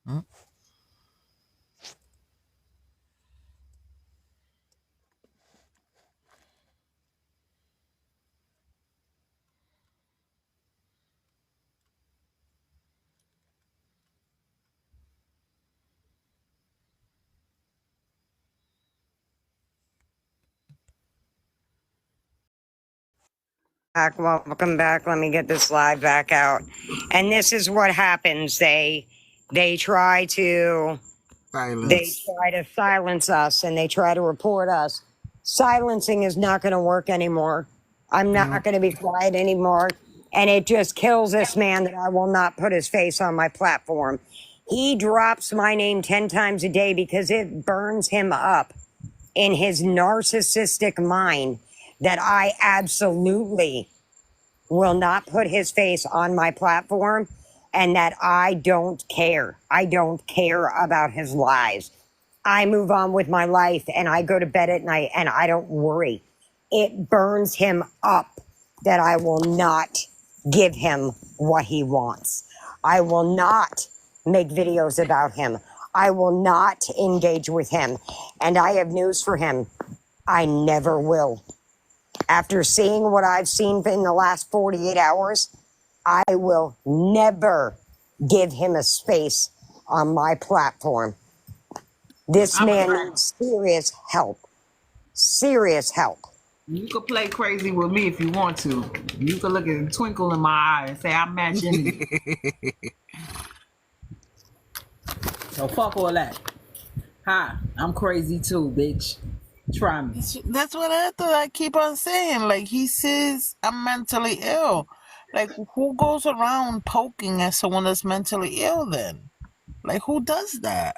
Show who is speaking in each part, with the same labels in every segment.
Speaker 1: Hmm?
Speaker 2: Welcome back. Let me get this live back out. And this is what happens. They try to
Speaker 1: Silence.
Speaker 2: silence us, and they try to report us. Silencing is not going to work anymore. I'm
Speaker 1: No.
Speaker 2: not going to be quiet anymore. And it just kills this man that I will not put his face on my platform. He drops my name 10 times a day because it burns him up in his narcissistic mind that I absolutely will not put his face on my platform, and that I don't care. I don't care about his lies. I move on with my life and I go to bed at night and I don't worry. It burns him up that I will not give him what he wants. I will not make videos about him. I will not engage with him. And I have news for him. I never will. After seeing what I've seen in the last 48 hours, I will never give him a space on my platform. This man needs serious help. Serious help.
Speaker 3: You could play crazy with me if you want to. You could look at the twinkle in my eye and say I'm match energy. So fuck all that. Hi, I'm crazy too, bitch. Try me.
Speaker 4: That's what I thought. I keep on saying. Like, he says I'm mentally ill. Like, who goes around poking at someone that's mentally ill then? Like, who does that?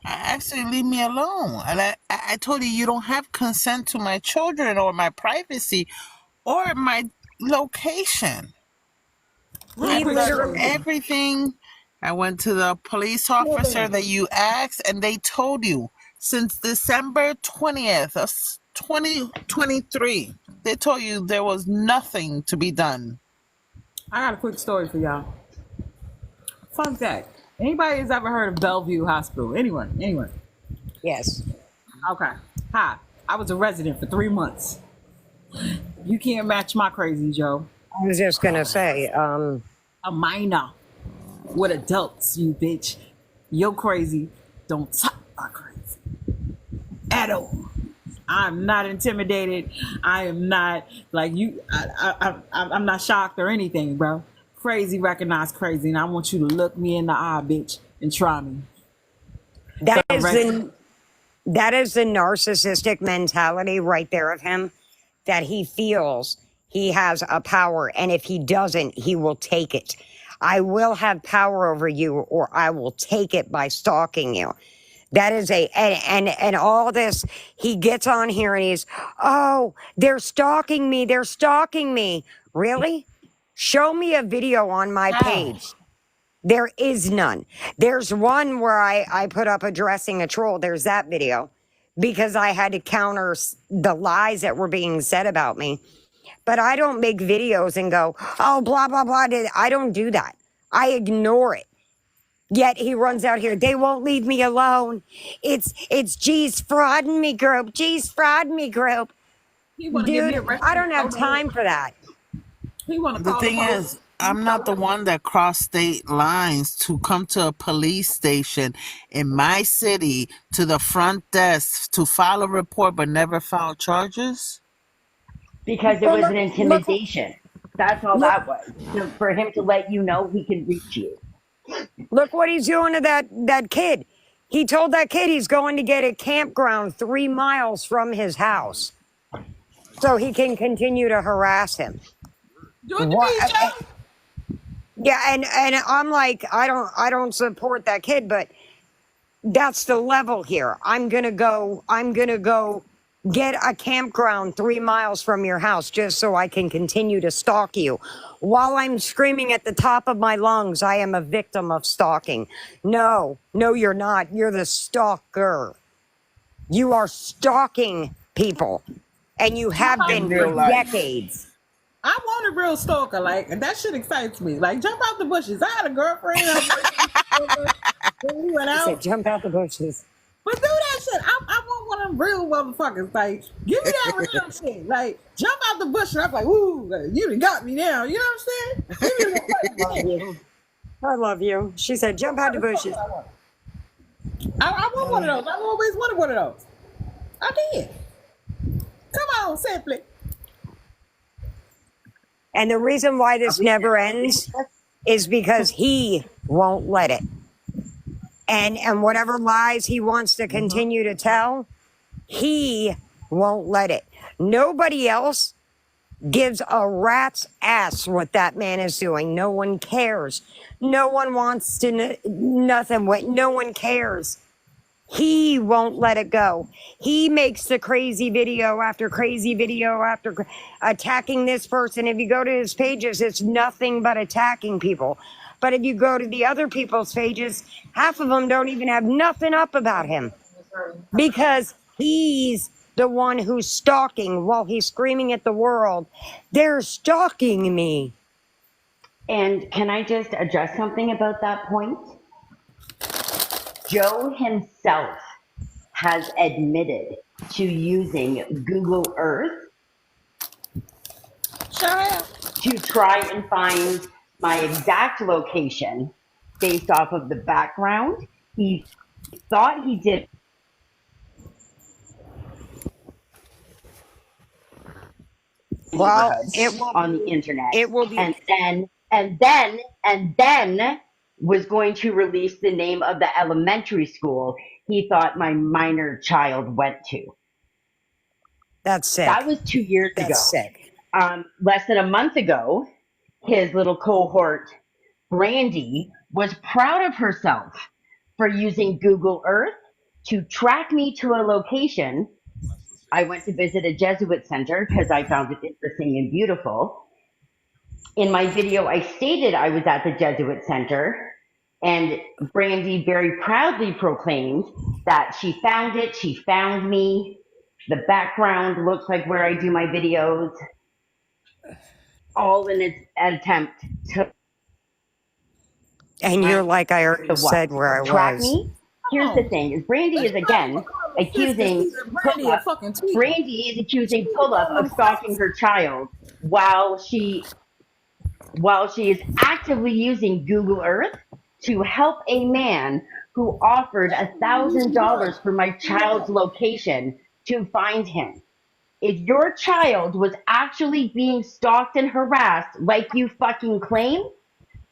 Speaker 4: Actually, leave me alone. And I told you don't have consent to my children or my privacy or my location. I put everything. I went to the police officer that you asked, and they told you since December 20th of 2023, they told you there was nothing to be done.
Speaker 3: I got a quick story for y'all. Fun fact. Anybody has ever heard of Bellevue Hospital? Anyone?
Speaker 2: Yes.
Speaker 3: Okay. Hi. I was a resident for 3 months. You can't match my crazy, Joe.
Speaker 2: I was just going to say,
Speaker 3: A minor with adults, you bitch. You're crazy. Don't talk about crazy. At all. I'm not intimidated. I am not like you. I'm not shocked or anything, bro. Crazy recognize crazy, and I want you to look me in the eye, bitch, and try me.
Speaker 2: that is the narcissistic mentality right there of him, that he feels he has a power, and if he doesn't, he will take it. I will have power over you, or I will take it by stalking you. That is and all this, he gets on here and he's, oh, they're stalking me. They're stalking me. Really? Show me a video on my page. There is none. There's one where I put up addressing a troll. There's that video because I had to counter the lies that were being said about me. But I don't make videos and go, oh, blah, blah, blah. I don't do that. I ignore it. Yet he runs out here. They won't leave me alone. It's G's frauding me group. G's frauding me group. Dude, I don't have time for that.
Speaker 4: The thing is, I'm not the one that crossed state lines to come to a police station in my city to the front desk to file a report but never file charges.
Speaker 5: Because it was an intimidation. That's all that was. For him to let you know he can reach you.
Speaker 2: Look what he's doing to that kid. He told that kid he's going to get a campground 3 miles from his house so he can continue to harass him. Yeah, and I'm like, I don't support that kid, but that's the level here. I'm gonna go get a campground 3 miles from your house just so I can continue to stalk you. While I'm screaming at the top of my lungs, I am a victim of stalking. No, you're not. You're the stalker. You are stalking people, and you have
Speaker 4: In
Speaker 2: been
Speaker 4: real
Speaker 2: for
Speaker 4: life.
Speaker 2: decades.
Speaker 3: I want a real stalker. Like, that shit excites me. Like, jump out the bushes. I had a girlfriend. We went
Speaker 2: I said,
Speaker 3: out.
Speaker 2: jump out the bushes.
Speaker 3: But do that shit. I want one of them real motherfuckers. Like, give me that real shit. Like, jump out the bush and I'm like, ooh, you done got me now. You know what I'm saying? Give me
Speaker 2: I love you. I love you. She said, jump out the bushes.
Speaker 3: I want one of those. I've always wanted one of those. I did. Come on, simply.
Speaker 2: And the reason why this never ends is because he won't let it. And whatever lies he wants to continue to tell, he won't let it. Nobody else gives a rat's ass what that man is doing. No one cares. No one wants to nothing. No one cares. He won't let it go. He makes the crazy video after crazy video after attacking this person. If you go to his pages, it's nothing but attacking people. But if you go to the other people's pages, half of them don't even have nothing up about him because he's the one who's stalking while he's screaming at the world, they're stalking me.
Speaker 5: And can I just address something about that point? Joe himself has admitted to using Google Earth to try and find my exact location based off of the background. He thought he did.
Speaker 2: Well, it will
Speaker 5: on the internet.
Speaker 2: It will be.
Speaker 5: And then was going to release the name of the elementary school he thought my minor child went to.
Speaker 2: That's sick.
Speaker 5: That was 2 years ago.
Speaker 2: That's sick.
Speaker 5: Less than a month ago, his little cohort, Brandy, was proud of herself for using Google Earth to track me to a location. I went to visit a Jesuit center because I found it interesting and beautiful. In my video, I stated I was at the Jesuit center, and Brandy very proudly proclaimed that she found it, she found me. The background looks like where I do my videos, all in an attempt to.
Speaker 2: And you're like, I already said where I
Speaker 5: track
Speaker 2: was.
Speaker 5: Me. Here's the thing: is Brandy is again accusing Brandy is accusing Pull-Up of stalking her child while she is actively using Google Earth to help a man who offered $1,000 for my child's location to find him. If your child was actually being stalked and harassed like you fucking claim,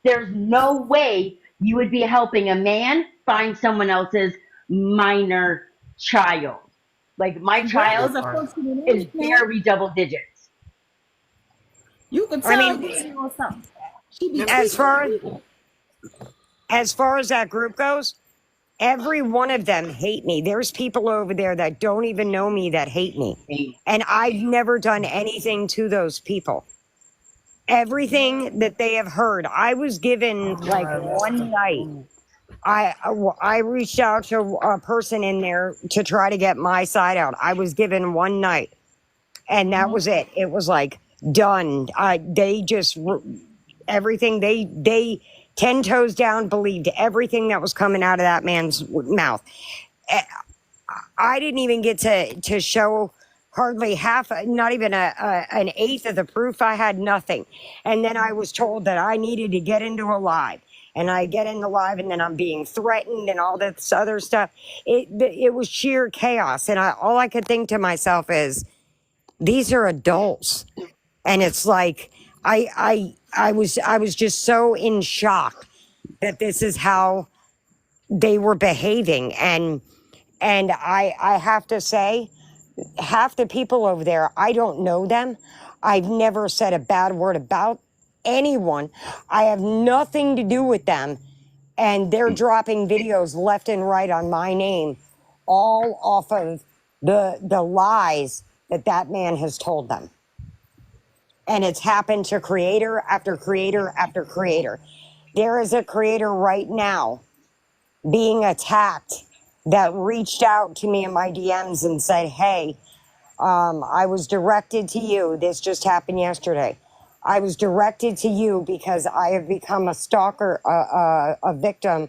Speaker 5: there's no way you would be helping a man find someone else's minor child. Like, my child is very double digits.
Speaker 3: You can tell
Speaker 2: as far as that group goes, every one of them hate me. There's people over there that don't even know me that hate me. And I've never done anything to those people. Everything that they have heard, I was given like one night. I reached out to a person in there to try to get my side out. I was given one night, and that was it. It was like done. They just everything they 10 toes down believed everything that was coming out of that man's mouth. I didn't even get to show hardly half, not even an eighth of the proof. I had nothing. And then I was told that I needed to get into a live. And I get in the live, and then I'm being threatened and all this other stuff. It was sheer chaos. And all I could think to myself is, these are adults. And it's like, I was just so in shock that this is how they were behaving. And I have to say, half the people over there, I don't know them. I've never said a bad word about anyone. I have nothing to do with them. And they're dropping videos left and right on my name, all off of the lies that man has told them. And it's happened to creator after creator after creator. There is a creator right now being attacked that reached out to me in my DMs and said, hey, I was directed to you. This just happened yesterday. I was directed to you because I have become a stalker, a victim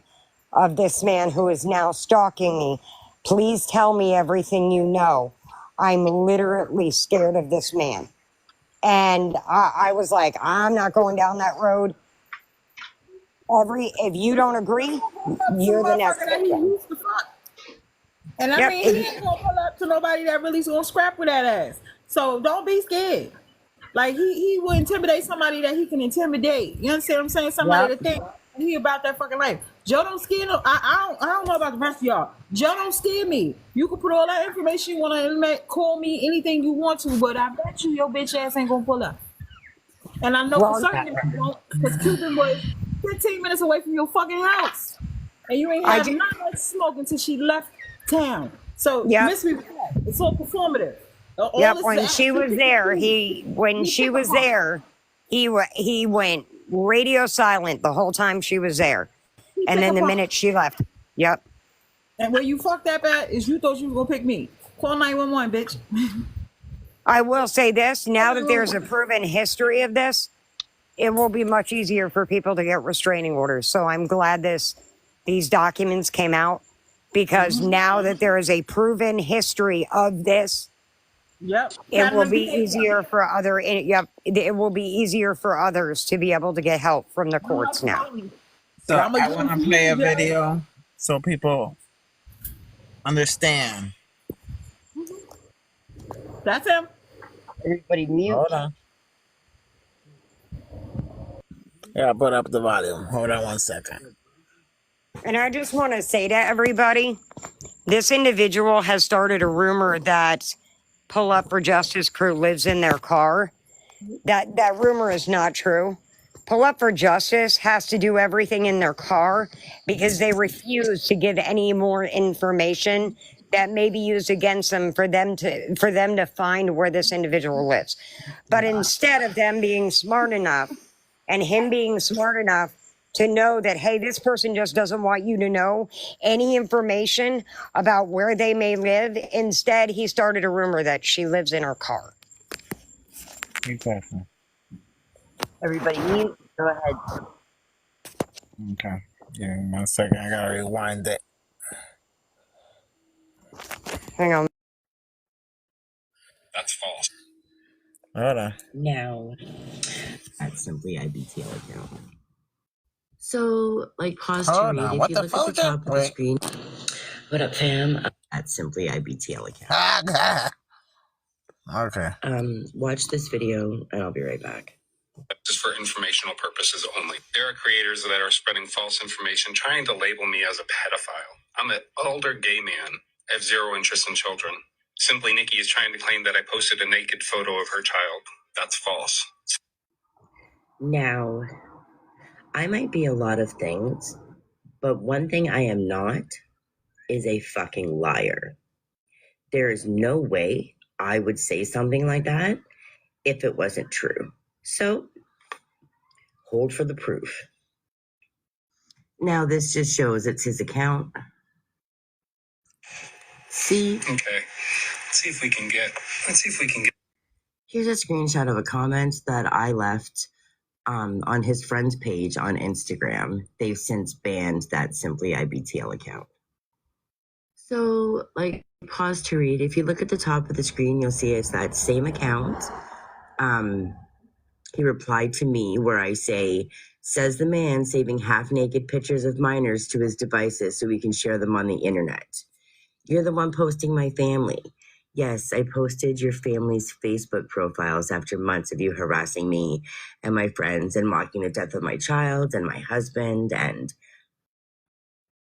Speaker 2: of this man who is now stalking me. Please tell me everything you know. I'm literally scared of this man. And I was like, I'm not going down that road. If you don't agree, you're the next victim.
Speaker 3: And I mean, he ain't gonna pull up to nobody that really gonna scrap with that ass. So don't be scared. Like he will intimidate somebody that he can intimidate. You understand what I'm saying? Somebody that think he about that fucking life. Joe don't scare no. I don't know about the rest of y'all. Joe don't scare me. You can put all that information you want on the internet, call me anything you want to, but I bet you your bitch ass ain't gonna pull up. And I know for certain that you won't, because Cuban was 15 minutes away from your fucking house, and you ain't had not much smoke until she left town. So miss me with that. It's all performative.
Speaker 2: When she was there, he went radio silent the whole time she was there, and then the minute she left. Yep.
Speaker 3: And where you fucked that at is you thought you were gonna pick me. Call 911, bitch.
Speaker 2: I will say this: now that there's a proven history of this, it will be much easier for people to get restraining orders. So I'm glad these documents came out, because now that there is a proven history of this, it will be easier for it will be easier for others to be able to get help from the courts now.
Speaker 4: So I want to play a video so people understand.
Speaker 3: That's him.
Speaker 5: Everybody mute.
Speaker 4: Hold on. Yeah, put up the volume. Hold on 1 second.
Speaker 2: And I just want to say to everybody, this individual has started a rumor that Pull Up for Justice crew lives in their car. That rumor is not true. Pull Up for Justice has to do everything in their car because they refuse to give any more information that may be used against them for them to find where this individual lives. But instead of them being smart enough and him being smart enough to know that, hey, this person just doesn't want you to know any information about where they may live, instead he started a rumor that she lives in her car.
Speaker 4: Exactly.
Speaker 5: Everybody mute. Go ahead.
Speaker 4: Okay. Give me 1 second. I gotta rewind it.
Speaker 2: Hang on.
Speaker 6: That's false.
Speaker 4: Hold on.
Speaker 7: Now, that's simply IBTL account. So, like, pause to read. If you look at the top of the screen, what up, fam? That's simply IBTL account.
Speaker 4: Okay.
Speaker 7: Watch this video, and I'll be right back.
Speaker 6: Just for informational purposes only. There are creators that are spreading false information, trying to label me as a pedophile. I'm an older gay man. I have zero interest in children. Simply Nikki is trying to claim that I posted a naked photo of her child. That's false.
Speaker 7: Now, I might be a lot of things, but one thing I am not is a fucking liar. There is no way I would say something like that if it wasn't true. So, hold for the proof. Now, this just shows it's his account. See?
Speaker 6: Okay. Let's see if we can get.
Speaker 7: Here's a screenshot of a comment that I left on his friend's page on Instagram. They've since banned that Simply IBTL account. So, like, pause to read. If you look at the top of the screen, you'll see it's that same account. He replied to me where I say, says the man saving half-naked pictures of minors to his devices so we can share them on the internet. You're the one posting my family. Yes, I posted your family's Facebook profiles after months of you harassing me and my friends and mocking the death of my child and my husband and...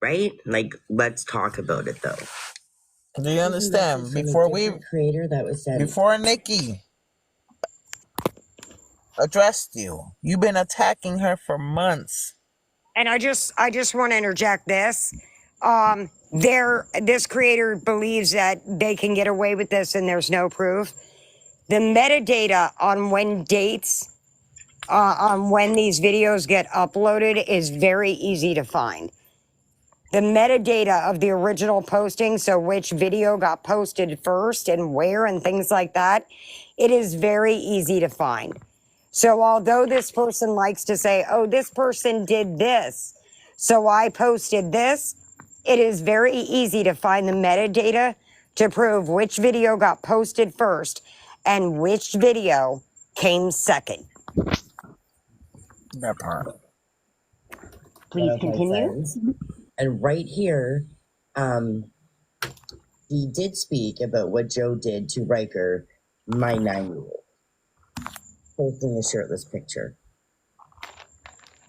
Speaker 7: Right? Like, let's talk about it, though.
Speaker 4: Do you understand? Before Nikki addressed you, you've been attacking her for months.
Speaker 2: And I just want to interject this. This creator believes that they can get away with this and there's no proof. The metadata on when dates, on when these videos get uploaded is very easy to find. The metadata of the original posting, so which video got posted first and where and things like that, it is very easy to find. So although this person likes to say, oh, this person did this, so I posted this, it is very easy to find the metadata to prove which video got posted first and which video came second.
Speaker 1: That part.
Speaker 5: Please continue.
Speaker 7: And right here, he did speak about what Joe did to Riker, my 9-year-old, posting a shirtless picture.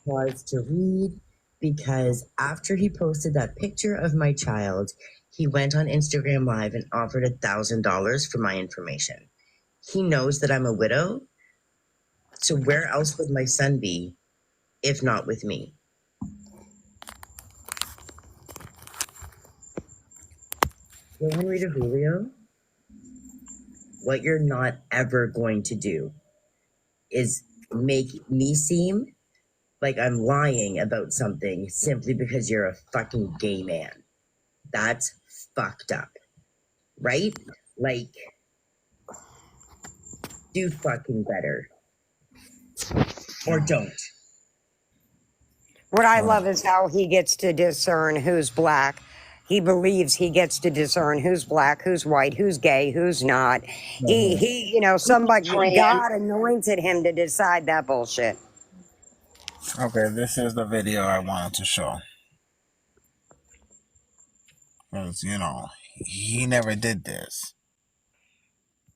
Speaker 7: Pause to read, because after he posted that picture of my child, he went on Instagram Live and offered $1,000 for my information. He knows that I'm a widow, so where else would my son be if not with me? Henry to Julio, what you're not ever going to do is make me seem like I'm lying about something simply because you're a fucking gay man. That's fucked up, right? Like, do fucking better. Or don't.
Speaker 2: What I love is how he gets to discern who's black. He believes he gets to discern who's black, who's white, who's gay, who's not. He, you know, somebody, God anointed him to decide that bullshit.
Speaker 1: Okay, this is the video I wanted to show. Because, you know, he never did this.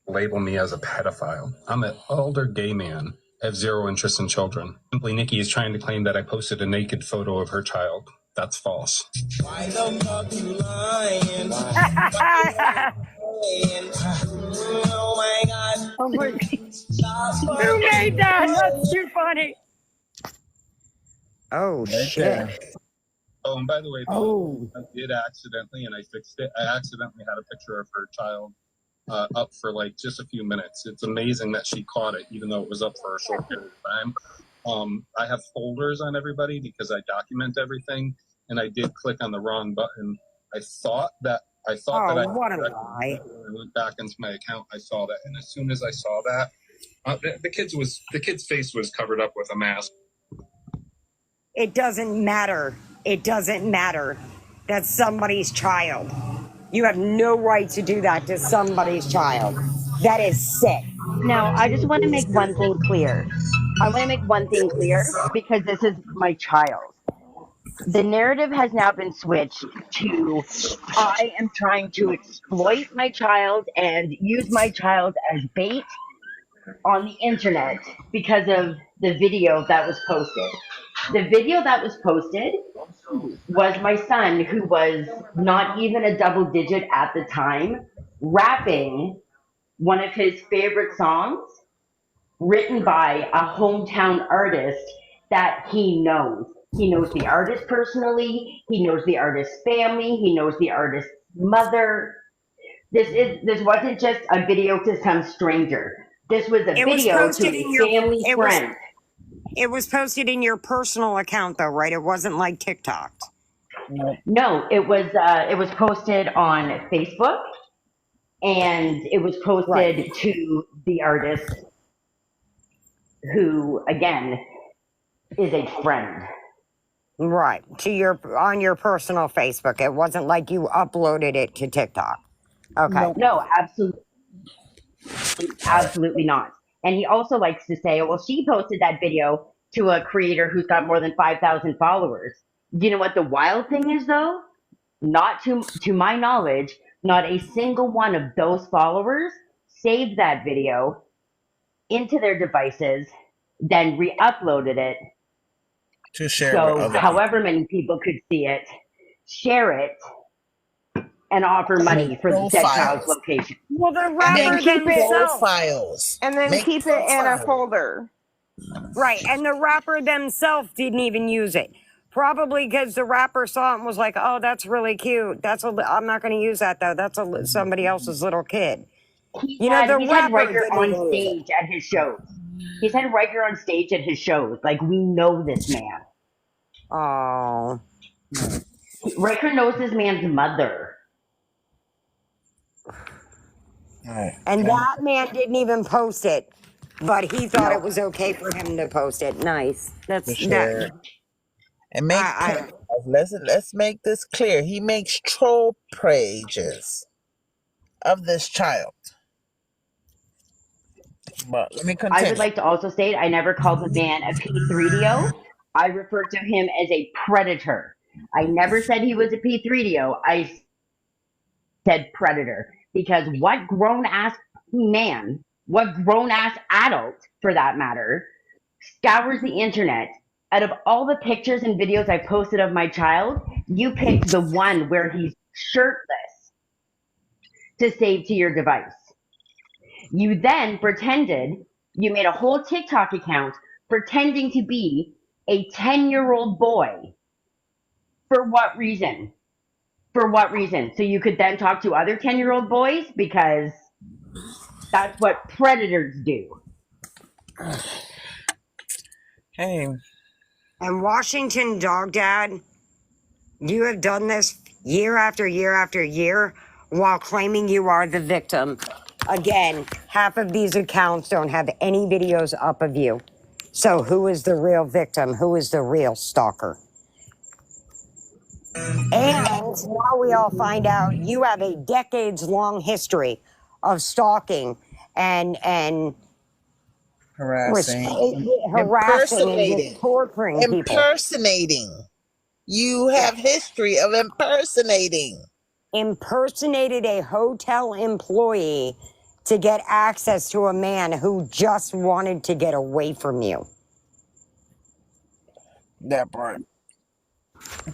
Speaker 6: Label me as a pedophile. I'm an older gay man. I have zero interest in children. Simply Nikki is trying to claim that I posted a naked photo of her child. That's false. Why the fuck you lying?
Speaker 2: Oh my God. Oh my God. Who made that? That's too funny. Oh, shit.
Speaker 6: Oh, and by the way, I did accidentally, and I fixed it. I accidentally had a picture of her child up for like just a few minutes. It's amazing that she caught it, even though it was up for a short period of time. I have folders on everybody because I document everything, and I did click on the wrong button. I thought that I
Speaker 2: what a lie.
Speaker 6: When I went back into my account, I saw that, and as soon as I saw that, the kid's face was covered up with a mask.
Speaker 2: It doesn't matter. It doesn't matter. That's somebody's child. You have no right to do that to somebody's child. That is sick.
Speaker 5: Now, I just want to make one thing clear. Because this is my child. The narrative has now been switched to I am trying to exploit my child and use my child as bait on the internet because of the video that was posted. The video that was posted was my son, who was not even a double digit at the time, rapping one of his favorite songs written by a hometown artist that he knows. He knows the artist personally, he knows the artist's family, he knows the artist's mother. This wasn't just a video to some stranger. This was a video to a family friend.
Speaker 2: It was posted in your personal account, though, right? It wasn't like TikTok.
Speaker 5: No, it was posted on Facebook, and it was posted to the artist, who again is a friend.
Speaker 2: Right, on your personal Facebook. It wasn't like you uploaded it to TikTok. Okay.
Speaker 5: No, absolutely not. And he also likes to say, well, she posted that video to a creator who's got more than 5,000 followers. Do you know what the wild thing is, though? Not to my knowledge, not a single one of those followers saved that video into their devices, then re-uploaded it
Speaker 1: to share
Speaker 5: so however many people could see it, share it, and offer money for the dead child's location.
Speaker 2: Well, the rapper
Speaker 4: themselves.
Speaker 8: And then keep it in a folder.
Speaker 2: Right, and the rapper themselves didn't even use it. Probably because the rapper saw it and was like, "Oh, that's really cute. I'm not going to use that though. That's somebody else's little kid."
Speaker 5: He's
Speaker 2: You know,
Speaker 5: had
Speaker 2: the
Speaker 5: he's had
Speaker 2: rapper
Speaker 5: Riker
Speaker 2: didn't
Speaker 5: on
Speaker 2: even use it.
Speaker 5: stage at his shows. He's had Riker on stage at his shows. Like, we know this man.
Speaker 2: Oh.
Speaker 5: Riker knows this man's mother.
Speaker 1: Right.
Speaker 2: And that man didn't even post it, but he thought it
Speaker 5: No.
Speaker 2: was okay for him to post it. Nice.
Speaker 4: To
Speaker 2: That's that.
Speaker 4: share and make
Speaker 2: I
Speaker 4: let's make this clear. He makes troll pages of this child. But let me
Speaker 5: I would
Speaker 4: continue.
Speaker 5: like to also state I never called the man a P3DO. I referred to him as a predator. I never said he was a P3DO. I said predator. Because what grown ass man, what grown ass adult, for that matter, scours the internet? Out of all the pictures and videos I posted of my child, you picked the one where he's shirtless to save to your device. You then pretended, you made a whole TikTok account pretending to be a 10-year-old boy. For what reason? For what reason? So you could then talk to other 10-year-old boys? Because that's what predators do.
Speaker 4: Hey,
Speaker 2: And Washington Dog Dad, you have done this year after year after year while claiming you are the victim. Again, half of these accounts don't have any videos up of you. So who is the real victim? Who is the real stalker? And now we all find out you have a decades-long history of stalking and
Speaker 4: harassing,
Speaker 2: harassing and
Speaker 4: impersonating,
Speaker 2: just torturing people.
Speaker 4: impersonating. You have history of impersonating.
Speaker 2: Impersonated a hotel employee to get access to a man who just wanted to get away from you.
Speaker 4: That part.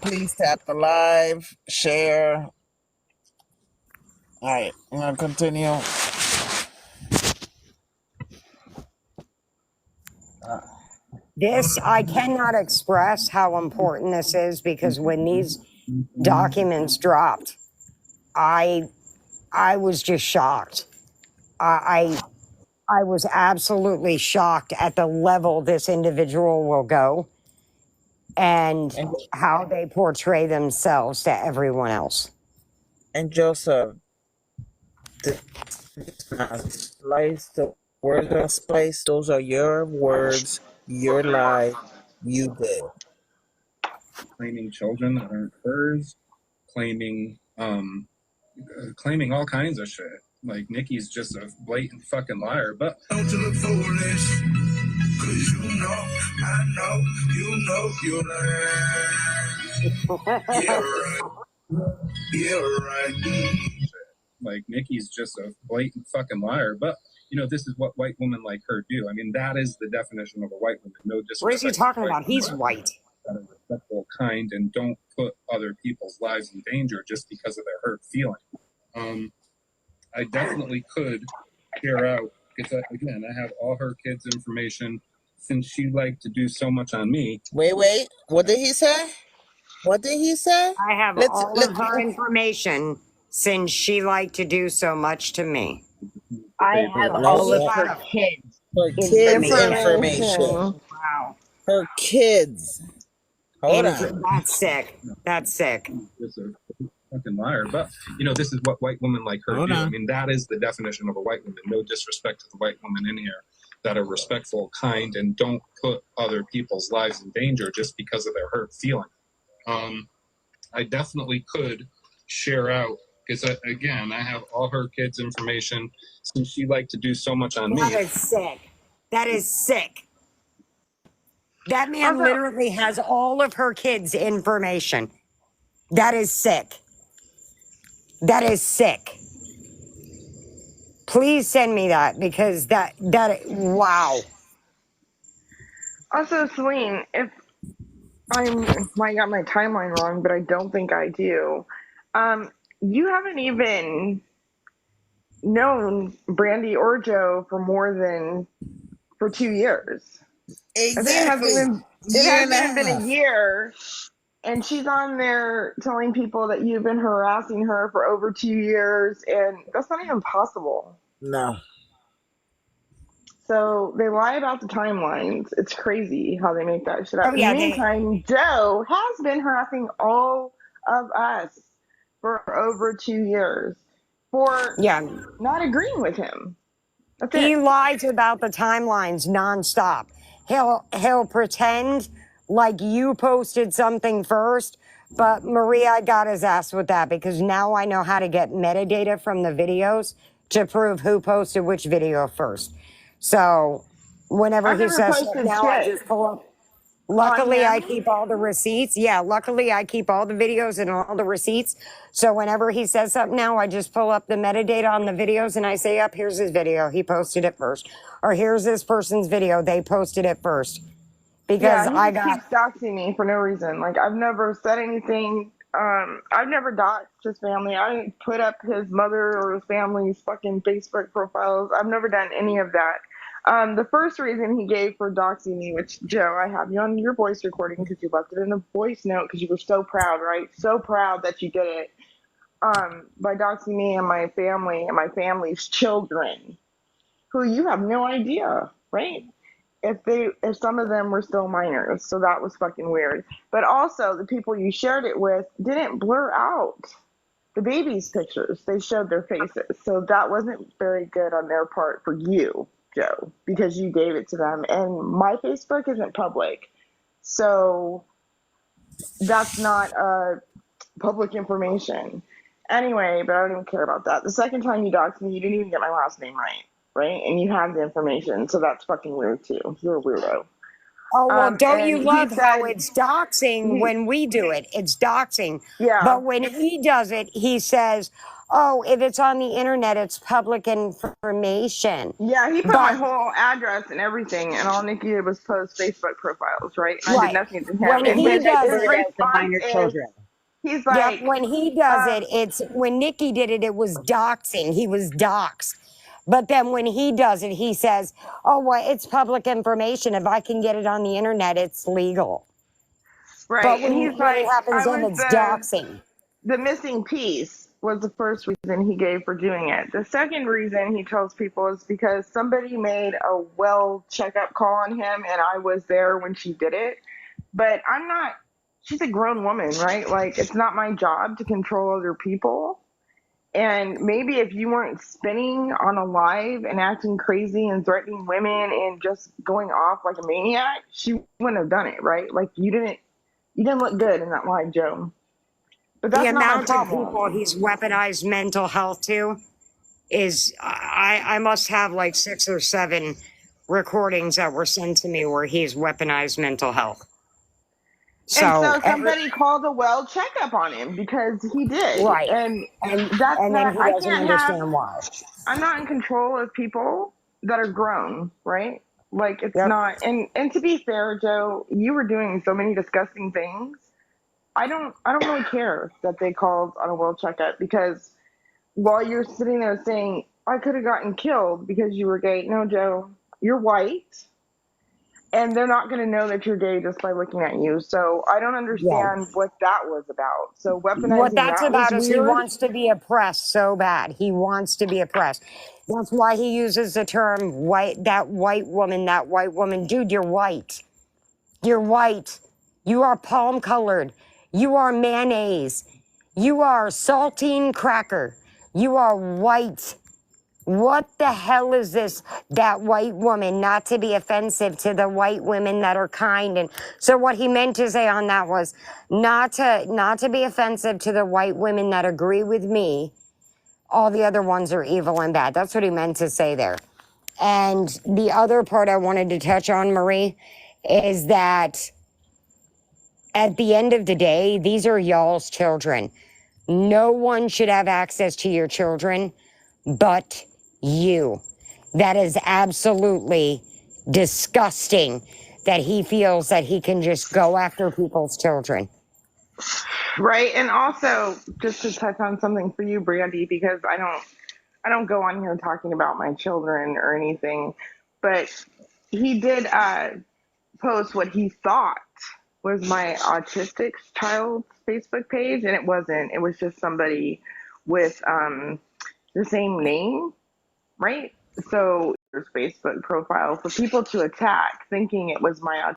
Speaker 4: Please tap the live, share. All right, I'm gonna continue.
Speaker 2: This, I cannot express how important this is because when these documents dropped, I was just shocked. I was absolutely shocked at the level this individual will go and how they portray themselves to everyone else.
Speaker 4: And Joseph, this is not spliced. The words are spliced. Those are your words, your lie. You did.
Speaker 6: Claiming children that aren't hers, claiming claiming all kinds of shit. Like Nikki's just a blatant fucking liar. But don't you look foolish? Cause you know, I know, you lying. Yeah, right. Yeah, right. Like Nikki's just a blatant fucking liar. But you know, this is what white women like her do. I mean, that is the definition of a white woman. No disrespect.
Speaker 2: What is he talking about? He's white.
Speaker 6: That are respectful, kind, and don't put other people's lives in danger just because of their hurt feeling. I definitely could share out because again, I have all her kids' information since she liked to do so much on me.
Speaker 4: Wait. What did he say? What did he say?
Speaker 2: I have all of her information since she liked to do so much to me.
Speaker 5: I have all of her kids'
Speaker 4: information.
Speaker 2: Wow.
Speaker 4: Her kids. Hold on.
Speaker 2: That's sick. That's sick.
Speaker 6: Just a fucking liar. But you know, this is what white women like her do. I mean, that is the definition of a white woman. No disrespect to the white women in here that are respectful, kind, and don't put other people's lives in danger just because of their hurt feeling. I definitely could share out because again, I have all her kids' information since she liked to do so much on me.
Speaker 2: That is sick. That is sick. That man literally has all of her kids' information. That is sick. That is sick. Please send me that because that wow.
Speaker 8: Also, Celine, if I got my timeline wrong, but I don't think I do. You haven't even known Brandy or Joe for 2 years. I think it hasn't
Speaker 4: Exactly.
Speaker 8: even
Speaker 4: Year and a
Speaker 8: been a
Speaker 4: half.
Speaker 8: year, and she's on there telling people that you've been harassing her for over 2 years, and that's not even possible.
Speaker 1: No.
Speaker 8: So they lie about the timelines. It's crazy how they make that shit up.
Speaker 2: Oh
Speaker 8: In the
Speaker 2: yeah, they
Speaker 8: meantime, Joe has been harassing all of us for over 2 years for
Speaker 2: yeah.
Speaker 8: not agreeing with him. That's
Speaker 2: He
Speaker 8: it.
Speaker 2: lies about the timelines nonstop. He'll pretend like you posted something first, but Maria got his ass with that because now I know how to get metadata from the videos to prove who posted which video first. So whenever
Speaker 8: I've
Speaker 2: he
Speaker 8: never
Speaker 2: says stuff
Speaker 8: posted
Speaker 2: now, I
Speaker 8: shit
Speaker 2: just pull up.
Speaker 8: on
Speaker 2: Luckily, I
Speaker 8: him.
Speaker 2: keep all the receipts. Yeah, luckily, I keep all the videos and all the receipts. So whenever he says something now, I just pull up the metadata on the videos and I say, up, here's his video. He posted it first. Or here's this person's video. They posted it first. Because
Speaker 8: Yeah, he
Speaker 2: I
Speaker 8: just
Speaker 2: got,
Speaker 8: keeps doxing me for no reason. Like I've never said anything. I've never doxed his family. I didn't put up his mother or his family's fucking Facebook profiles. I've never done any of that. The first reason he gave for doxing me, which Joe, I have you on your voice recording because you left it in a voice note because you were so proud, right? So proud that you did it. By doxing me and my family and my family's children, who you have no idea, right? If some of them were still minors, so that was fucking weird. But also the people you shared it with didn't blur out the baby's pictures. They showed their faces. So that wasn't very good on their part for you, Joe, because you gave it to them. And my Facebook isn't public. So that's not public information. Anyway, but I don't even care about that. The second time you doxed me, you didn't even get my last name right, right? And you have the information, so that's fucking weird too. You're a weirdo.
Speaker 2: oh, well, don't you
Speaker 8: And he
Speaker 2: love how
Speaker 8: said
Speaker 2: it's doxing
Speaker 8: he,
Speaker 2: when we do it? It's doxing.
Speaker 8: yeah,
Speaker 2: But when he does it, he says, oh, if it's on the internet, it's public information.
Speaker 8: yeah, he put my
Speaker 2: But
Speaker 8: whole address and everything, and all Nikki did was post Facebook profiles, right? And I did
Speaker 2: right.
Speaker 8: nothing to him.
Speaker 2: When
Speaker 5: And
Speaker 8: And
Speaker 2: he does
Speaker 8: his
Speaker 5: registered
Speaker 2: it,
Speaker 5: as the
Speaker 8: response
Speaker 5: minor
Speaker 8: is,
Speaker 5: children.
Speaker 8: he's
Speaker 2: yep,
Speaker 8: like,
Speaker 2: when he does it,
Speaker 8: um,
Speaker 2: it's when Nikki did it, it was doxing. He was doxed. But then when he does it, he says, oh, well, it's public information. If I can get it on the internet, it's legal.
Speaker 8: right,
Speaker 2: But
Speaker 8: and he's
Speaker 2: when it
Speaker 8: like,
Speaker 2: happens,
Speaker 8: I
Speaker 2: then
Speaker 8: was
Speaker 2: it's doxing.
Speaker 8: the missing piece was the first reason he gave for doing it. The second reason he tells people is because somebody made a well checkup call on him and I was there when she did it. But I'm not, she's a grown woman, right? Like, it's not my job to control other people. And maybe if you weren't spinning on a live and acting crazy and threatening women and just going off like a maniac, she wouldn't have done it, right? Like, you didn't look good in that live, Joe. But
Speaker 2: The
Speaker 8: that's not my
Speaker 2: amount of people
Speaker 8: problem.
Speaker 2: he's weaponized mental health to is, I must have like 6 or 7 recordings that were sent to me where he's weaponized mental health.
Speaker 8: And
Speaker 2: So
Speaker 8: so somebody called a well checkup on him because he did.
Speaker 2: right.
Speaker 8: And that's
Speaker 2: And then
Speaker 8: not,
Speaker 2: he
Speaker 8: I
Speaker 2: doesn't
Speaker 8: can't have,
Speaker 2: understand why.
Speaker 8: I'm not in control of people that are grown, right? Like it's
Speaker 2: Yep.
Speaker 8: not, and to be fair, Joe, you were doing so many disgusting things. I don't really care that they called on a well checkup because while you're sitting there saying, I could have gotten killed because you were gay. No, Joe, you're white and they're not going to know that you're gay just by looking at you. So I don't
Speaker 2: Yeah.
Speaker 8: understand what that was about. So
Speaker 2: What
Speaker 8: weaponizing
Speaker 2: that's
Speaker 8: that was
Speaker 2: about is he
Speaker 8: weird.
Speaker 2: wants to be oppressed so bad. He wants to be oppressed. That's why he uses the term white, that white woman, that white woman. Dude, you're white. You're white. You are palm colored. You are mayonnaise. You are saltine cracker. You are white. What the hell is this? That white woman, not to be offensive to the white women that are kind. And so what he meant to say on that was not to be offensive to the white women that agree with me. All the other ones are evil and bad. That's what he meant to say there. And the other part I wanted to touch on, Marie, is that at the end of the day, these are y'all's children. No one should have access to your children but you. That is absolutely disgusting that he feels that he can just go after people's children.
Speaker 8: Right. And also just to touch on something for you, Brandy, because I don't go on here talking about my children or anything, but he did. post what he thought was my autistic child's Facebook page, and it wasn't. It was just somebody with the same name, right? So there's Facebook profile for people to attack, thinking it was my